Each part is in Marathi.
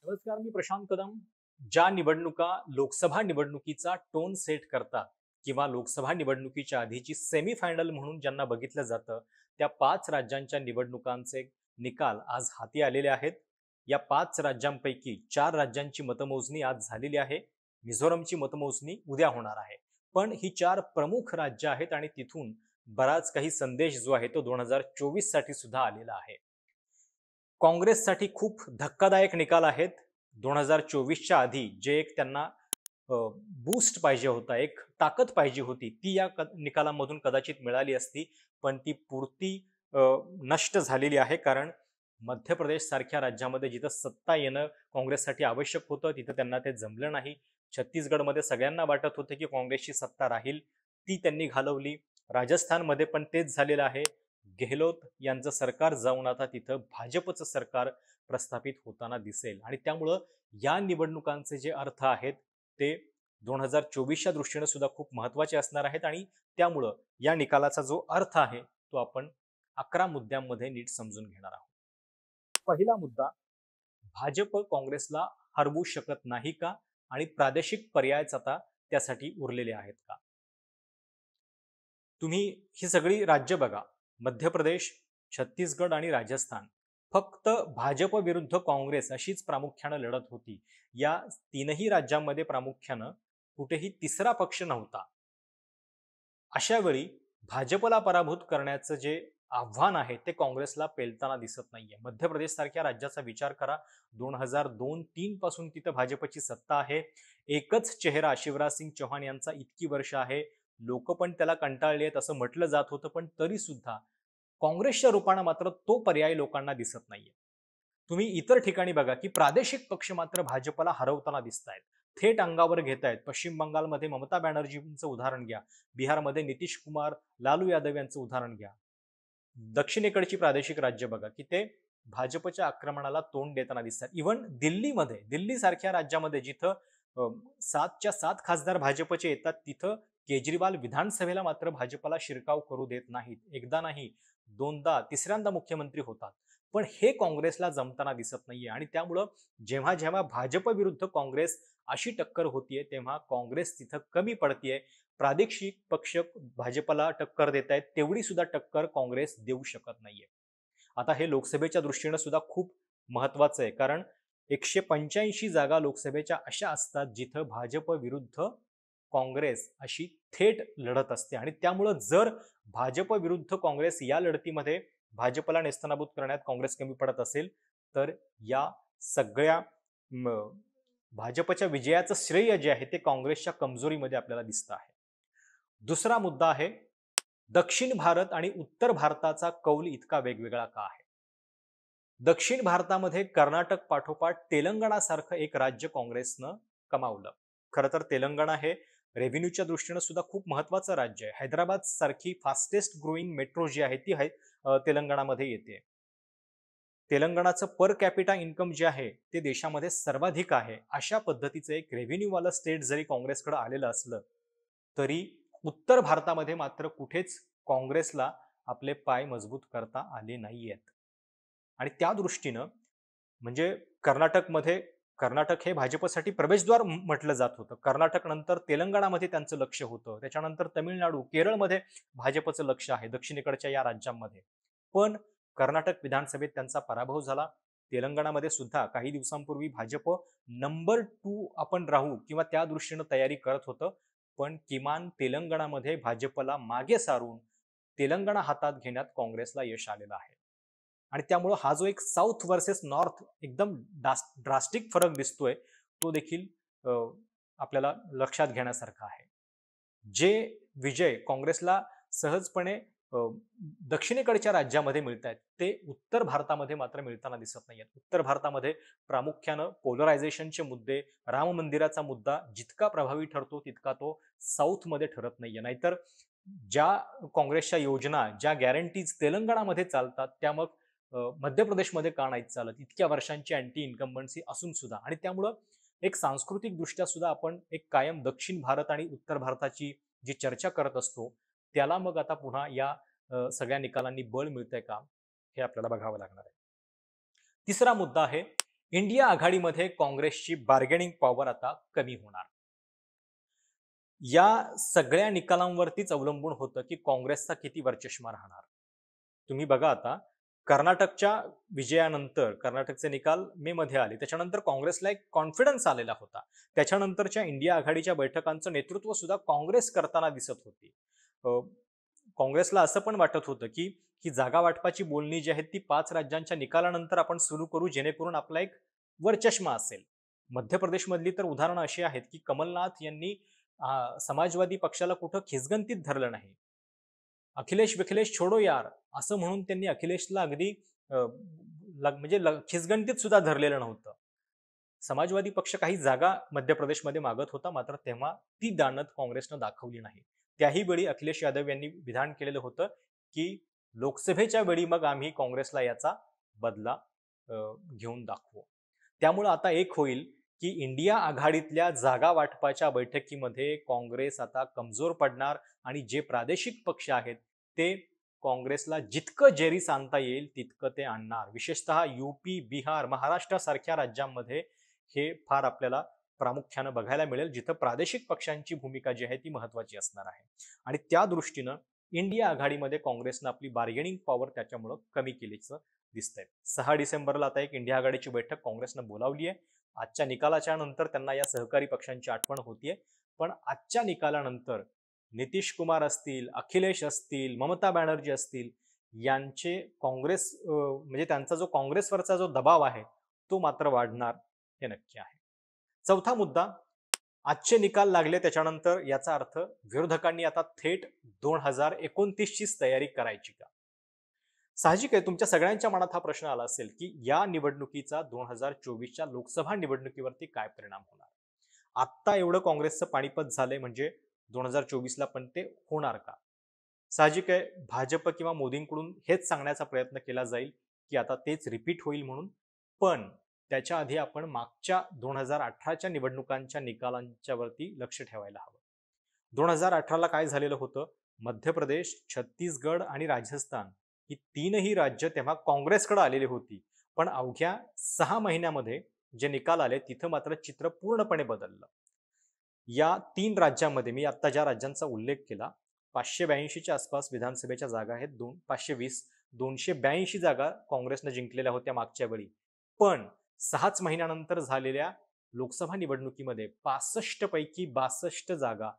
नमस्कार, मी प्रशांत कदम. ज्या निवडणुका लोकसभा निवडणुकीचा टोन सेट करतात किंवा लोकसभा निवडणुकीच्या आधीची सेमीफायनल म्हणून ज्यांना बघितलं जातं, त्या 5 राज्यांच्या निवडणुकांचे निकाल आज हाती आलेले आहेत. या 5 राज्यांपैकी 4 राज्यांची मतमोजणी आज झालेली आहे. मिझोरमची मतमोजणी उद्या होणार आहे. पण ही 4 प्रमुख राज्य आहेत आणि तिथून बराच काही संदेश जो आहे तो 2024 साठी सुद्धा आलेला आहे. काँग्रेससाठी खूप धक्कादायक निकाल आहेत. 2024च्या आधी जे एक त्यांना बूस्ट पाहिजे होता, एक ताकद पाहिजे होती, ती या निकालांमधून कदाचित मिळाली असती, पण ती पुरती अ, नष्ट झालेली आहे. कारण मध्य प्रदेश सारख्या राज्यामध्ये जिथं सत्ता येणं काँग्रेससाठी आवश्यक होतं, तिथं त्यांना ते जमलं नाही. छत्तीसगडमध्ये सगळ्यांना वाटत होतं, की काँग्रेसची सत्ता राहील, ती त्यांनी घालवली. राजस्थानमध्ये पण तेच झालेलं आहे. गेहलोत यांचं सरकार जाऊन आता तिथं भाजपचं सरकार प्रस्थापित होताना दिसेल आणि त्यामुळं या निवडणुकांचे जे अर्थ आहेत ते 2024च्या दृष्टीने सुद्धा खूप महत्त्वाचे असणार आहेत आणि त्यामुळं या निकालाचा जो अर्थ आहे तो आपण 11 मुद्द्यांमध्ये नीट समजून घेणार आहोत. पहिला मुद्दा, भाजप काँग्रेसला हरवू शकत नाही का आणि प्रादेशिक पर्यायच आता त्यासाठी उरलेले आहेत का? तुम्ही ही सगळी राज्य बघा. मध्य प्रदेश, छत्तीसगड आणि राजस्थान. फक्त भाजप विरुद्ध काँग्रेस अशीच प्रामुख्यानं लढत होती. या तीनही राज्यांमध्ये प्रामुख्यानं कुठेही तिसरा पक्ष नव्हता. अशा वेळी भाजपला पराभूत करण्याचं जे आव्हान आहे ते काँग्रेसला पेलताना दिसत नाहीये. मध्य प्रदेश सारख्या राज्याचा विचार करा. 2002-3 पासून तिथं भाजपची सत्ता आहे. एकच चेहरा शिवराज सिंग चौहान यांचा इतकी वर्ष आहे. लोक पण त्याला कंटाळले आहेत असं म्हटलं जात होतं, पण तरी सुद्धा काँग्रेसच्या रूपानं मात्र तो पर्याय लोकांना दिसत नाहीये. तुम्ही इतर ठिकाणी बघा की प्रादेशिक पक्ष मात्र भाजपला हरवताना दिसत आहेत, थेट अंगावर घेत आहेत. पश्चिम बंगालमध्ये ममता बॅनर्जींचं उदाहरण घ्या, बिहारमध्ये नितीश कुमार, लालू यादव यांचं उदाहरण घ्या. दक्षिणेकडची प्रादेशिक राज्य बघा की ते भाजपच्या आक्रमणाला तोंड देताना दिसतात. इव्हन दिल्लीमध्ये, दिल्ली सारख्या राज्यामध्ये जिथं 7च्या 7 खासदार भाजपचे येतात, तिथं केजरीवाल विधानसभेला मात्र भाजपला शिरकाव करू देत नाहीत. एकदा नाही, दोनदा, तिसऱ्यांदा मुख्यमंत्री होतात. पण हे काँग्रेसला जमताना दिसत नाहीये आणि त्यामुळं जेव्हा जेव्हा भाजप विरुद्ध काँग्रेस अशी टक्कर होतीये, तेव्हा काँग्रेस तिथं कमी पडतीये. प्रादेशिक पक्ष भाजपला टक्कर देत आहेत, तेवढी सुद्धा टक्कर काँग्रेस देऊ शकत नाहीये. आता हे लोकसभेच्या दृष्टीनं सुद्धा खूप महत्वाचं आहे, कारण 185 जागा लोकसभेच्या अशा असतात जिथं भाजप विरुद्ध काँग्रेस अशी थेट लढत असते आणि त्यामुळं जर भाजप विरुद्ध काँग्रेस या लढतीमध्ये भाजपला नेस्तनाबूत करण्यात काँग्रेस कमी पडत असेल, तर या सगळ्या भाजपच्या विजयाचं श्रेय जे आहे ते काँग्रेसच्या कमजोरीमध्ये आपल्याला दिसतं आहे. दुसरा मुद्दा आहे, दक्षिण भारत आणि उत्तर भारताचा कौल इतका वेगवेगळा का आहे? दक्षिण भारतामध्ये कर्नाटक पाठोपाठ तेलंगणासारखं एक राज्य काँग्रेसनं कमावलं. खरं तर तेलंगणा हे रेव्हेन्यूच्या दृष्टीनं सुद्धा खूप महत्वाचं राज्य आहे. हैदराबाद सारखी फास्टेस्ट ग्रोईंग मेट्रो जी आहे ती तेलंगणामध्ये येते. तेलंगणाचं पर कॅपिटा इन्कम जे आहे ते देशामध्ये सर्वाधिक आहे. अशा पद्धतीचं एक रेव्हेन्यूवालं स्टेट जरी काँग्रेसकडे आलेलं असलं, तरी उत्तर भारतामध्ये मात्र कुठेच काँग्रेसला आपले पाय मजबूत करता आले नाहीयेत. आणि त्या दृष्टीनं म्हणजे कर्नाटक हे भाजपसाठी प्रवेशद्वार म्हटलं जात होतं. कर्नाटक नंतर तेलंगणामध्ये त्यांचं लक्ष होतं. त्याच्यानंतर तमिळनाडू, केरळमध्ये भाजपचं लक्ष आहे, दक्षिणेकडच्या या राज्यांमध्ये. पण कर्नाटक विधानसभेत त्यांचा पराभव झाला. तेलंगणामध्ये सुद्धा काही दिवसांपूर्वी भाजप नंबर 2 आपण राहू किंवा त्या दृष्टीनं तयारी करत होतं. पण किमान तेलंगणामध्ये भाजपला मागे सारून तेलंगणा हातात घेण्यात काँग्रेसला यश आलेलं आहे. आणि त्यामुळं हा जो एक साऊथ वर्सेस नॉर्थ एकदम ड्रास्टिक फरक दिसतोय, तो देखील आपल्याला लक्षात घेण्यासारखा आहे. जे विजय काँग्रेसला सहजपणे दक्षिणेकडच्या राज्यामध्ये मिळत आहेत, ते उत्तर भारतामध्ये मात्र मिळताना दिसत नाहीयेत. उत्तर भारतामध्ये प्रामुख्यानं पोलरायझेशनचे मुद्दे, राम मंदिराचा मुद्दा जितका प्रभावी ठरतो तितका तो साऊथमध्ये ठरत नाहीये. नाहीतर ज्या काँग्रेसच्या योजना, ज्या गॅरंटीज तेलंगणामध्ये चालतात, त्या मग मध्य प्रदेशमध्ये का नाही चालत? इतक्या वर्षांची अँटी इन्कम्बन्सी असून सुद्धा. आणि त्यामुळं एक सांस्कृतिक दृष्ट्या सुद्धा आपण एक कायम दक्षिण भारत आणि उत्तर भारताची जी चर्चा करत असतो, त्याला मग आता पुन्हा या सगळ्या निकालांनी बळ मिळतंय का? हे आपल्याला बघावं लागणार आहे. तिसरा मुद्दा आहे, इंडिया आघाडीमध्ये काँग्रेसची बार्गेनिंग पॉवर आता कमी होणार. या सगळ्या निकालांवरतीच अवलंबून होतं की काँग्रेसचा किती वरचष्मा राहणार. तुम्ही बघा आता कर्नाटकच्या विजयानंतर कर्नाटकचे निकाल मे मध्ये आले, त्याच्यानंतर काँग्रेसला एक कॉन्फिडन्स आलेला होता. त्याच्यानंतरच्या इंडिया आघाडीच्या बैठकांचं नेतृत्व सुद्धा काँग्रेस करताना दिसत होती. अ, काँग्रेसला असं पण वाटत होतं की ही जागा वाटपाची बोलणी जी आहेत ती 5 राज्यांच्या निकालानंतर आपण सुरू करू, जेणेकरून आपला एक वरचष्मा असेल. मध्य प्रदेशमधली तर उदाहरणं अशी आहेत की कमलनाथ यांनी समाजवादी पक्षाला कुठं खिसगंतीत धरलं नाही. अखिलेश विखिलेश छोडो यार असं म्हणून त्यांनी अखिलेशला अगदी अ, खिसगंतीत सुद्धा धरलेलं नव्हतं. समाजवादी पक्ष काही जागा मध्य प्रदेशमध्ये मागत होता, मात्र तेव्हा ती दानत काँग्रेसनं दाखवली नाही. त्याही वेळी अखिलेश यादव यांनी विधान केलेलं होतं की लोकसभेच्या वेळी मग आम्ही काँग्रेसला याचा बदला अ, घेऊन दाखवू. त्यामुळं आता एक होईल की इंडिया आघाडीतल्या जागा वाटपाच्या बैठकीमध्ये काँग्रेस आता कमजोर पडणार आणि जे प्रादेशिक पक्ष आहेत ते काँग्रेसला जितकं जेरीस आणता येईल तितकं ते आणणार. विशेषतः यूपी, बिहार, महाराष्ट्रासारख्या राज्यांमध्ये हे फार आपल्याला प्रामुख्यानं बघायला मिळेल, जिथं प्रादेशिक पक्षांची भूमिका जी आहे ती महत्वाची असणार आहे. आणि त्या दृष्टीनं इंडिया आघाडीमध्ये काँग्रेसनं आपली बार्गेनिंग पॉवर त्याच्यामुळं कमी केल्याचं दिसतंय. 6 डिसेंबरला आता एक इंडिया आघाडीची बैठक काँग्रेसनं बोलावली आहे. आजच्या निकालाच्या नंतर त्यांना या सहकारी पक्षांची आठवण होतीये. पण आजच्या निकालानंतर नितीश कुमार असतील, अखिलेश असतील, ममता बॅनर्जी असतील, यांचे काँग्रेस म्हणजे त्यांचा जो काँग्रेसवरचा जो दबाव आहे तो मात्र वाढणार हे नक्की आहे. चौथा मुद्दा, आजचे निकाल लागले त्याच्यानंतर याचा अर्थ विरोधकांनी आता थेट 2029चीच तयारी करायची का? साहजिक आहे तुमच्या सगळ्यांच्या मनात हा प्रश्न आला असेल की या निवडणुकीचा 2024च्या लोकसभा निवडणुकीवरती काय परिणाम होणार. आत्ता एवढं काँग्रेसचं पाणीपत झालंय, म्हणजे 2024ला पण ते होणार का? साहजिक आहे भाजप किंवा मोदींकडून हेच सांगण्याचा प्रयत्न केला जाईल की आता तेच रिपीट होईल म्हणून. पण त्याच्या आधी आपण मागच्या 2018च्या निवडणुकांच्या निकालांच्या वरती लक्ष ठेवायला हवं. 2018ला काय झालेलं होतं? मध्य प्रदेश, छत्तीसगड आणि राजस्थान ही तीनही राज्य तेव्हा काँग्रेसकडे आलेली होती. पण अवघ्या 6 महिन्यामध्ये जे निकाल आले तिथं मात्र चित्र पूर्णपणे बदललं. या 3 राज्यांमध्ये मी आता ज्या राज्यांचा उल्लेख केला, 582च्या आसपास विधानसभेच्या जागा आहेत. 520, 282 जागा काँग्रेसनं जिंकलेल्या होत्या मागच्या वेळी. पण 6च महिन्यानंतर झालेल्या लोकसभा निवडणुकीमध्ये 65 पैकी 62 जागा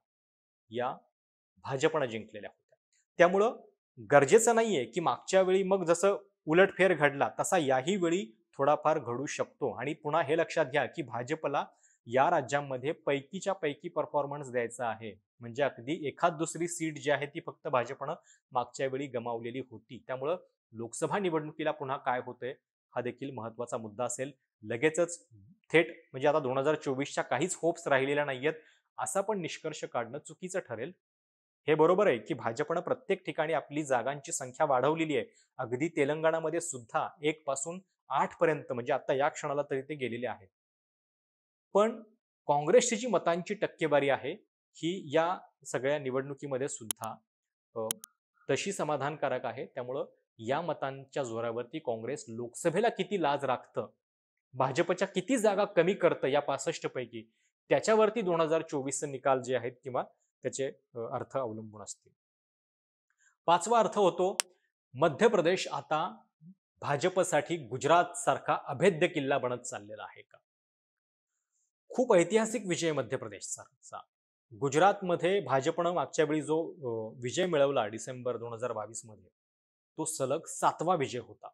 या भाजपनं जिंकलेल्या होत्या. त्यामुळं गरजेचं नाहीये की मागच्या वेळी मग जसं उलटफेर घडला तसा याही वेळी थोडाफार घडू शकतो. आणि पुन्हा हे लक्षात घ्या की भाजपला या राज्यांमध्ये पैकीच्या पैकी परफॉर्मन्स द्यायचा आहे. म्हणजे अगदी एखाद दुसरी सीट जी आहे ती फक्त भाजपनं मागच्या वेळी गमावलेली होती. त्यामुळं लोकसभा निवडणुकीला पुन्हा काय होतंय हा देखील महत्वाचा मुद्दा असेल. लगेचच थेट म्हणजे आता 2024च्या काहीच होप्स राहिलेल्या नाहीयेत असा पण निष्कर्ष काढणं चुकीचं ठरेल. हे बरोबर आहे की भाजपनं प्रत्येक ठिकाणी आपली जागांची संख्या वाढवलेली आहे. अगदी तेलंगणामध्ये सुद्धा 1 पासून 8 पर्यंत म्हणजे आता या क्षणाला तरी ते गेलेले आहेत. पण काँग्रेसची जी मतांची टक्केवारी आहे ही या सगळ्या निवडणुकीमध्ये सुद्धा अ, तशी समाधानकारक आहे. त्यामुळं या मतांच्या जोरावरती काँग्रेस लोकसभेला किती लाज राखतं, भाजपच्या किती जागा कमी करतं या 65 पैकी, त्याच्यावरती 2024चे निकाल जे आहेत किंवा त्याचे अर्थ अवलंबून असतील. 5वा अर्थ होतो, मध्य प्रदेश आता भाजपसाठी गुजरात सारखा अभेद्य किल्ला बनत चाललेला आहे का? खूप ऐतिहासिक विजय मध्य प्रदेशचा. गुजरातमध्ये भाजपनं मागच्या वेळी जो विजय मिळवला डिसेंबर 2022 मध्ये, तो सलग 7वा विजय होता.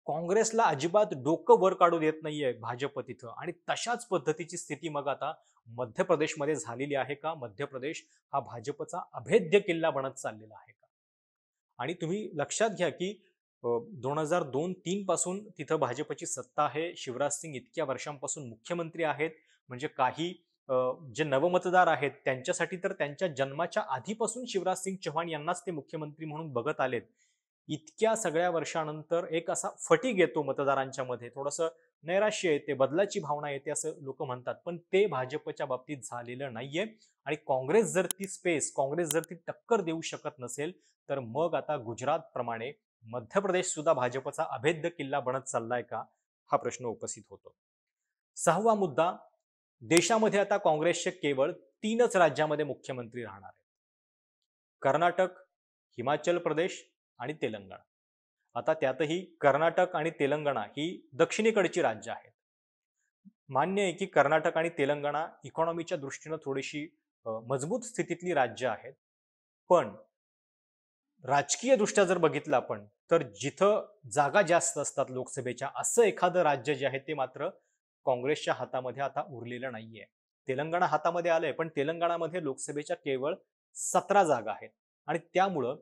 काँग्रेसला अजिबात डोकं वर काढू देत नाहीये भाजप तिथं. आणि तशाच पद्धतीची स्थिती मग आता मध्य प्रदेशमध्ये झालेली आहे का? मध्य प्रदेश हा भाजपचा अभेद्य किल्ला बनत चाललेला आहे का? आणि तुम्ही लक्षात घ्या की 2002-3 पासून तिथं भाजपची सत्ता आहे. शिवराज सिंग इतक्या वर्षांपासून मुख्यमंत्री आहेत. म्हणजे काही जे नवमतदार आहेत त्यांच्यासाठी तर त्यांच्या जन्माच्या आधीपासून शिवराज सिंग चौहान यांनाच ते मुख्यमंत्री म्हणून बघत आलेत. इतक्या सगळ्या वर्षानंतर एक असा फटीग येतो मतदारांच्या मध्ये, थोडंसं नैराश्य येते, बदलाची भावना येते असं लोक म्हणतात. पण ते भाजपच्या बाबतीत झालेलं नाहीये. आणि काँग्रेस जर ती टक्कर देऊ शकत नसेल तर मग आता गुजरात प्रमाणे मध्य प्रदेश सुद्धा भाजपचा अभेद्य किल्ला बनत चाललाय का, हा प्रश्न उपस्थित होतो. 6वा मुद्दा, देशामध्ये आता काँग्रेसचे केवळ 3च राज्यामध्ये मुख्यमंत्री राहणार आहेत. कर्नाटक, हिमाचल प्रदेश आणि तेलंगणा. आता त्यातही कर्नाटक आणि तेलंगणा ही दक्षिणेकडची राज्य आहेत. मान्य आहे की कर्नाटक आणि तेलंगणा इकॉनॉमीच्या दृष्टीनं थोडीशी मजबूत स्थितीतली राज्य आहेत. पण राजकीय दृष्ट्या जर बघितलं आपण तर जिथं जागा जास्त असतात लोकसभेच्या असं एखादं राज्य जे आहे ते मात्र काँग्रेसच्या हातामध्ये आता उरलेलं नाहीये. तेलंगणा हातामध्ये आलंय पण तेलंगणामध्ये लोकसभेच्या केवळ 17 जागा आहेत आणि त्यामुळं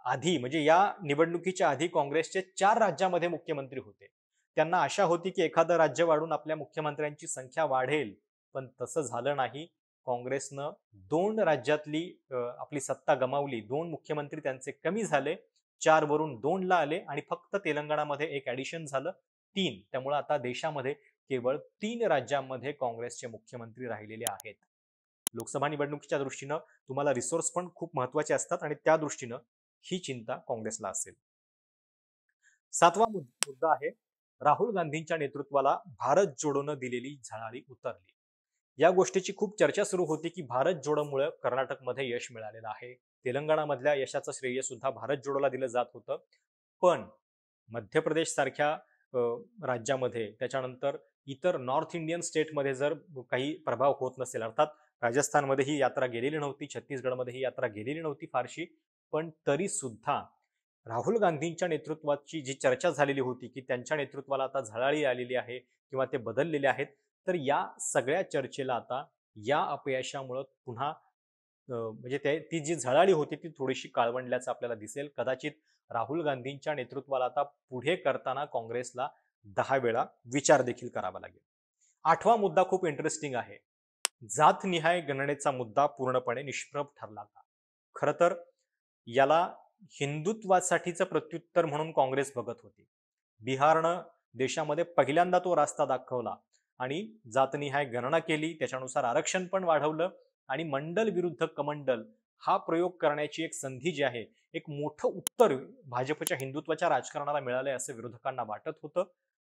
आधी म्हणजे या निवडणुकीच्या आधी काँग्रेसचे 4 राज्यामध्ये मुख्यमंत्री होते. त्यांना आशा होती की एखादं राज्य वाढून आपल्या मुख्यमंत्र्यांची संख्या वाढेल, पण तसं झालं नाही. काँग्रेसनं 2 राज्यातली आपली सत्ता गमावली. 2 मुख्यमंत्री त्यांचे कमी झाले. 4 वरून 2 ला आले आणि फक्त तेलंगणामध्ये एक ॲडिशन झालं 3. त्यामुळे आता देशामध्ये केवळ 3 राज्यांमध्ये काँग्रेसचे मुख्यमंत्री राहिलेले आहेत. लोकसभा निवडणुकीच्या दृष्टीनं तुम्हाला रिसोर्स पण खूप महत्त्वाचे असतात आणि त्या दृष्टीनं ही चिंता काँग्रेसला असेल. 7वा मुद्दा आहे, राहुल गांधींच्या नेतृत्वाला भारत जोडोनं दिलेली झळाळी उतरली. या गोष्टीची खूप चर्चा सुरू होती की भारत जोडोमुळे कर्नाटकमध्ये यश मिळालेलं आहे. तेलंगणामधल्या यशाचं श्रेय सुद्धा भारत जोडोला दिलं जात होतं. पण मध्य प्रदेश सारख्या राज्यामध्ये त्याच्यानंतर इतर नॉर्थ इंडियन स्टेटमध्ये जर काही प्रभाव होत नसेल, अर्थात राजस्थानमध्ये ही यात्रा गेलेली नव्हती, छत्तीसगडमध्ये ही यात्रा गेलेली नव्हती फारशी, पण तरी सुद्धा राहुल गांधींच्या नेतृत्वाची जी चर्चा झालेली होती की त्यांच्या नेतृत्वाला आता झळाळी आलेली आहे किंवा ते बदललेले आहेत, तर या सगळ्या चर्चेला आता या अपयशामुळे पुन्हा म्हणजे ती जी झळाळी होती ती थोडीशी काळवंडल्याचं आपल्याला दिसेल. कदाचित राहुल गांधींच्या नेतृत्वाला आता पुढे करताना काँग्रेसला 10 वेळा विचार देखील करावा लागेल. 8वा मुद्दा खूप इंटरेस्टिंग आहे. जातनिहाय गणनेचा मुद्दा पूर्णपणे निष्प्रभ ठरला का? खरं तर याला हिंदुत्वासाठीचं प्रत्युत्तर म्हणून काँग्रेस बघत होती. बिहारनं देशामध्ये पहिल्यांदा तो रास्ता दाखवला आणि जातनिहाय गणना केली, त्याच्यानुसार आरक्षण पण वाढवलं आणि मंडल विरुद्ध कमंडल हा प्रयोग करण्याची एक संधी जी आहे, एक मोठं उत्तर भाजपच्या हिंदुत्वाच्या राजकारणाला मिळालंय असं विरोधकांना वाटत होतं.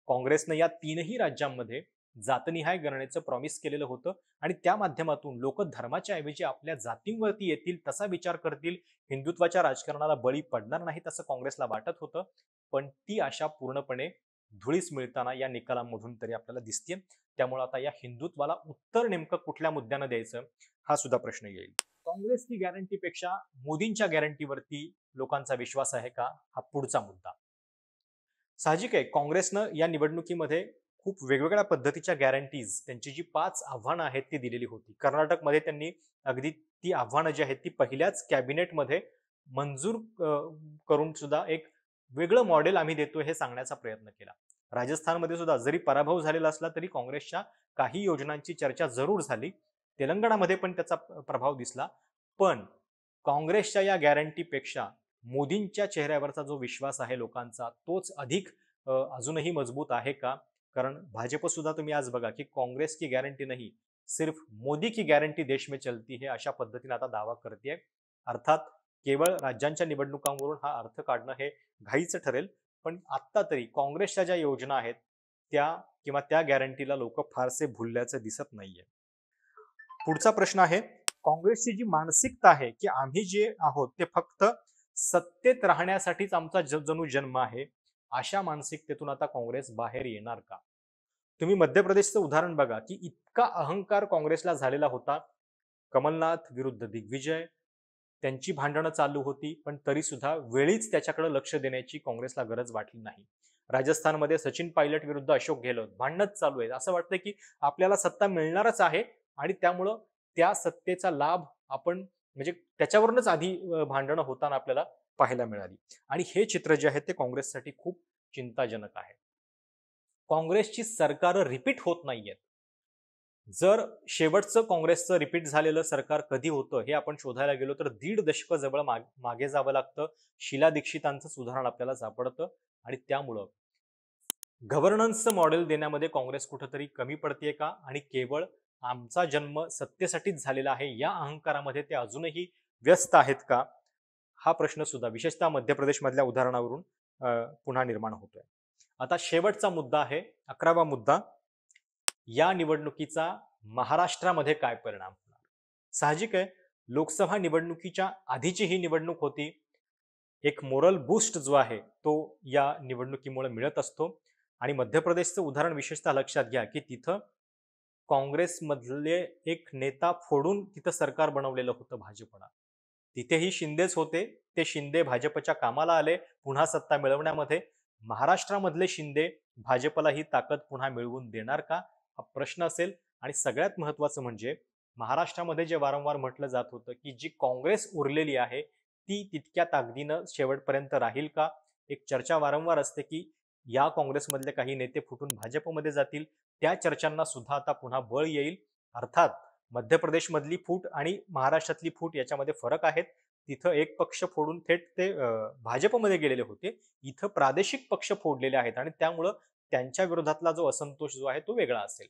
काँग्रेसनं या 3ही राज्यांमध्ये जातनिहाय गणनेचं प्रॉमिस केलेलं होतं आणि त्या माध्यमातून लोक धर्माच्या ऐवजी आपल्या जातींवरती येतील, तसा विचार करतील, हिंदुत्वाच्या राजकारणाला बळी पडणार नाहीत असं काँग्रेसला वाटत होतं. पण ती आशा पूर्णपणे धुळीस मिळताना या निकालांमधून तरी आपल्याला दिसते. त्यामुळे आता या हिंदुत्वाला उत्तर नेमकं कुठल्या मुद्द्यानं द्यायचं हा सुद्धा प्रश्न येईल. काँग्रेसची गॅरंटीपेक्षा मोदींच्या गॅरंटीवरती लोकांचा विश्वास आहे का, हा पुढचा मुद्दा. साहजिक आहे, काँग्रेसनं या निवडणुकीमध्ये खूप वेगवेगळ्या पद्धतीच्या गॅरंटीज, त्यांची जी 5 आव्हानं आहेत ती दिलेली होती. कर्नाटकमध्ये त्यांनी अगदी ती आव्हानं जी आहेत ती पहिल्याच कॅबिनेटमध्ये मंजूर करून सुद्धा एक वेगळं मॉडेल आम्ही देतोय हे सांगण्याचा प्रयत्न केला. राजस्थानमध्ये सुद्धा जरी पराभव झालेला असला तरी काँग्रेसच्या काही योजनांची चर्चा जरूर झाली. तेलंगणामध्ये पण त्याचा प्रभाव दिसला. पण काँग्रेसच्या या गॅरंटीपेक्षा मोदींच्या चेहऱ्यावरचा जो विश्वास आहे लोकांचा तोच अधिक अजूनही मजबूत आहे का? कारण भाजप सुद्धा तुम्ही आज बघा की काँग्रेस की गॅरंटी नाही, सिर्फ मोदी की गॅरंटी देश में चलती है अशा पद्धतीने आता दावा करते. अर्थात केवळ राज्यांच्या निवडणुकांवरून हा अर्थ काढणं हे घाईचं ठरेल. पण आत्ता तरी काँग्रेसच्या ज्या योजना आहेत त्या किंवा त्या गॅरंटीला लोक फारसे भुलल्याचं दिसत नाहीये. पुढचा प्रश्न आहे, काँग्रेसची जी मानसिकता आहे की आम्ही जे आहोत ते फक्त सत्तेत राहण्यासाठीच आमचा जणू जन्म आहे, अशा मानसिकतेतून आता काँग्रेस बाहेर येणार का? तुम्ही मध्य प्रदेशचं उदाहरण बघा की इतका अहंकार काँग्रेसला झालेला होता. कमलनाथ विरुद्ध दिग्विजय, त्यांची भांडणं चालू होती, पण तरी सुद्धा वेळीच त्याच्याकडे लक्ष देण्याची काँग्रेसला गरज वाटली नाही. राजस्थानमध्ये सचिन पायलट विरुद्ध अशोक गेहलोत भांडणच चालू आहे. असं वाटतं की आपल्याला सत्ता मिळणारच आहे आणि त्यामुळं त्या सत्तेचा लाभ आपण म्हणजे त्याच्यावरूनच आधी भांडणं होताना आपल्याला पाहायला मिळाली. आणि हे चित्र जे आहे ते काँग्रेससाठी खूप चिंताजनक आहे. काँग्रेसची सरकार रिपीट होत नाहीयेत. जर शेवटचं काँग्रेसचं रिपीट झालेलं सरकार कधी होतं हे आपण शोधायला गेलो तर 1.5 दशक जवळ मागे जावं लागतं. शीला दीक्षितांचं उदाहरण आपल्याला सापडतं आणि त्यामुळं गव्हर्नन्सचं मॉडेल देण्यामध्ये काँग्रेस कुठंतरी कमी पडतेय का आणि केवळ आमचा जन्म सत्तेसाठीच झालेला आहे या अहंकारामध्ये ते अजूनही व्यस्त आहेत का, हा प्रश्न सुद्धा विशेषतः मध्य प्रदेशमधल्या उदाहरणावरून पुन्हा निर्माण होतोय. आता शेवटचा मुद्दा आहे 11वा मुद्दा, या निवडणुकीचा महाराष्ट्रामध्ये काय परिणाम होणार? साहजिक आहे, लोकसभा निवडणुकीच्या आधीची ही निवडणूक होती. एक मोरल बूस्ट जो आहे तो या निवडणुकीमुळे मिळत असतो. आणि मध्य प्रदेशचं उदाहरण विशेषतः लक्षात घ्या, की तिथं काँग्रेसमधले एक नेता फोडून तिथं सरकार बनवलेलं होतं भाजपनं. तिथेही शिंदेच होते. ते शिंदे भाजपच्या कामाला आले पुन्हा सत्ता मिळवण्यामध्ये. महाराष्ट्रामधले शिंदे भाजपला ही ताकद पुन्हा मिळवून देणार का? हा प्रश्न असेल. आणि सगळ्यात महत्त्वाचं म्हणजे महाराष्ट्रामध्ये जे वारंवार म्हटलं जात होतं, की जी काँग्रेस उरलेली आहे, ती तितक्या ताकदीनं शेवटपर्यंत राहील का? एक चर्चा वारंवार असते, की या काँग्रेसमधले काही नेते फुटून भाजपमध्ये जातील. त्या चर्चांना सुद्धा आता पुन्हा बळ येईल. अर्थात मध्य प्रदेशमधली फूट आणि महाराष्ट्रातली फूट याच्यामध्ये फरक आहेत. तिथं एक पक्ष फोडून थेट ते भाजपमध्ये गेलेले होते. इथं प्रादेशिक पक्ष फोडलेले आहेत आणि त्यामुळं त्यांच्या विरोधातला जो असंतोष जो आहे तो वेगळा असेल.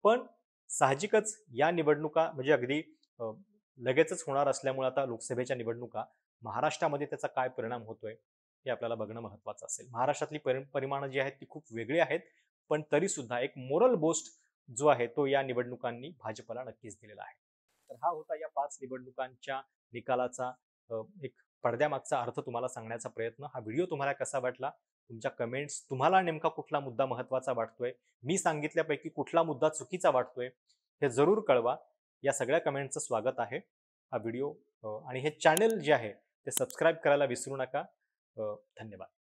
पण साहजिकच या निवडणुका म्हणजे अगदी अ, लगेचच होणार असल्यामुळे आता लोकसभेच्या निवडणुका महाराष्ट्रामध्ये त्याचा काय परिणाम होतोय हे आपल्याला बघणं महत्त्वाचं असेल. महाराष्ट्रातली परिमाणं जी आहेत ती खूप वेगळी आहेत. पण तरी सुद्धा एक मोरल बूस्ट जो आहे तो या निवडणुकांनी भाजपला नक्कीच दिलेला आहे. तर हा होता या 5 निवडणुकांच्या निकालाचा एक पडद्यामागचा अर्थ तुम्हाला सांगण्याचा प्रयत्न. हा व्हिडिओ तुम्हाला कसा वाटला? तुमच्या कमेंट्स, तुम्हाला नेमका कुठला मुद्दा महत्त्वाचा वाटतोय? मी सांगितल्यापैकी कुठला मुद्दा चुकीचा वाटतोय? हे जरूर कळवा. या सगळ्या कमेंटचं स्वागत आहे. हा व्हिडिओ आणि हे चॅनल जे आहे ते सबस्क्राईब करायला विसरू नका. धन्यवाद.